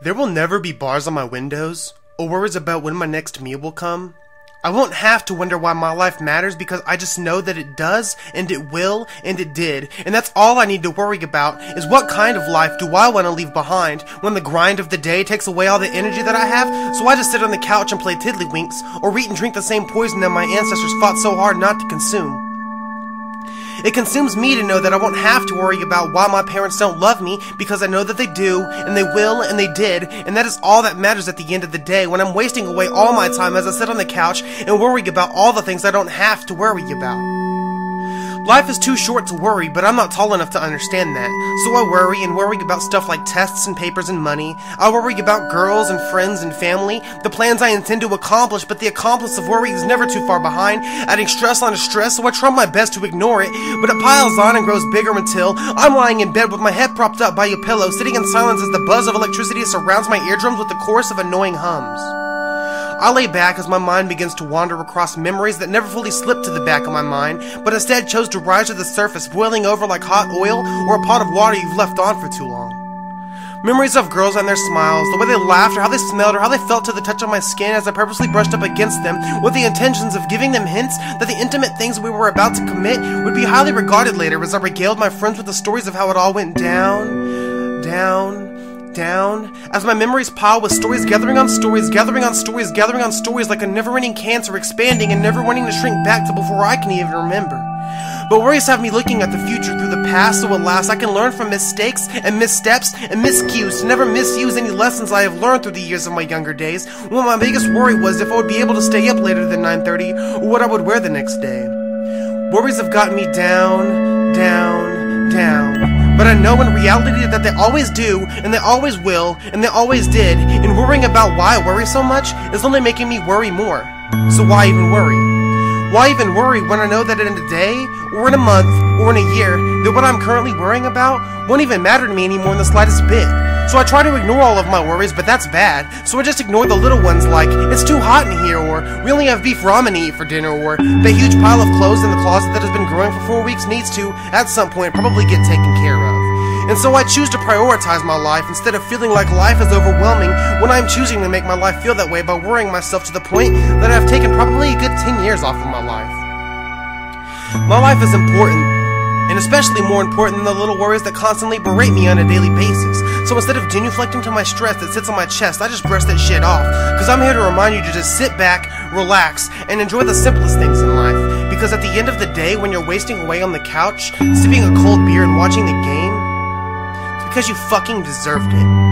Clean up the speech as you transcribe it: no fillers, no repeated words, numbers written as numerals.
There will never be bars on my windows, or worries about when my next meal will come. I won't have to wonder why my life matters because I just know that it does, and it will, and it did. And that's all I need to worry about, is what kind of life do I want to leave behind when the grind of the day takes away all the energy that I have, so I just sit on the couch and play tiddlywinks, or eat and drink the same poison that my ancestors fought so hard not to consume. It consumes me to know that I won't have to worry about why my parents don't love me, because I know that they do, and they will, and they did, and that is all that matters at the end of the day when I'm wasting away all my time as I sit on the couch and worry about all the things I don't have to worry about. Life is too short to worry, but I'm not tall enough to understand that, so I worry about stuff like tests and papers and money. I worry about girls and friends and family, the plans I intend to accomplish, but the accomplice of worry is never too far behind, adding stress onto stress, so I try my best to ignore it, but it piles on and grows bigger until I'm lying in bed with my head propped up by a pillow, sitting in silence as the buzz of electricity surrounds my eardrums with the chorus of annoying hums. I lay back as my mind begins to wander across memories that never fully slipped to the back of my mind, but instead chose to rise to the surface, boiling over like hot oil or a pot of water you've left on for too long. Memories of girls and their smiles, the way they laughed or how they smelled or how they felt to the touch of my skin as I purposely brushed up against them with the intentions of giving them hints that the intimate things we were about to commit would be highly regarded later as I regaled my friends with the stories of how it all went down, as my memories pile with stories gathering on stories, like a never-ending cancer expanding and never wanting to shrink back to before I can even remember. But worries have me looking at the future through the past, so alas, I can learn from mistakes and missteps and miscues to never misuse any lessons I have learned through the years of my younger days, when my biggest worry was if I would be able to stay up later than 9:30 or what I would wear the next day. Worries have gotten me down. But I know in reality that they always do, and they always will, and they always did, and worrying about why I worry so much is only making me worry more. So why even worry? Why even worry when I know that in a day, or in a month, or in a year, that what I'm currently worrying about won't even matter to me anymore in the slightest bit? So I try to ignore all of my worries, but that's bad, so I just ignore the little ones like, it's too hot in here, or we only have beef ramen to eat for dinner, or the huge pile of clothes in the closet that has been growing for 4 weeks needs to, at some point, probably get taken care of. And so I choose to prioritize my life instead of feeling like life is overwhelming when I'm choosing to make my life feel that way by worrying myself to the point that I've taken probably a good 10 years off of my life. My life is important, and especially more important than the little worries that constantly berate me on a daily basis. So instead of genuflecting to my stress that sits on my chest, I just brush that shit off, because I'm here to remind you to just sit back, relax, and enjoy the simplest things in life. Because at the end of the day, when you're wasting away on the couch, sipping a cold beer and watching the game, because you fucking deserved it.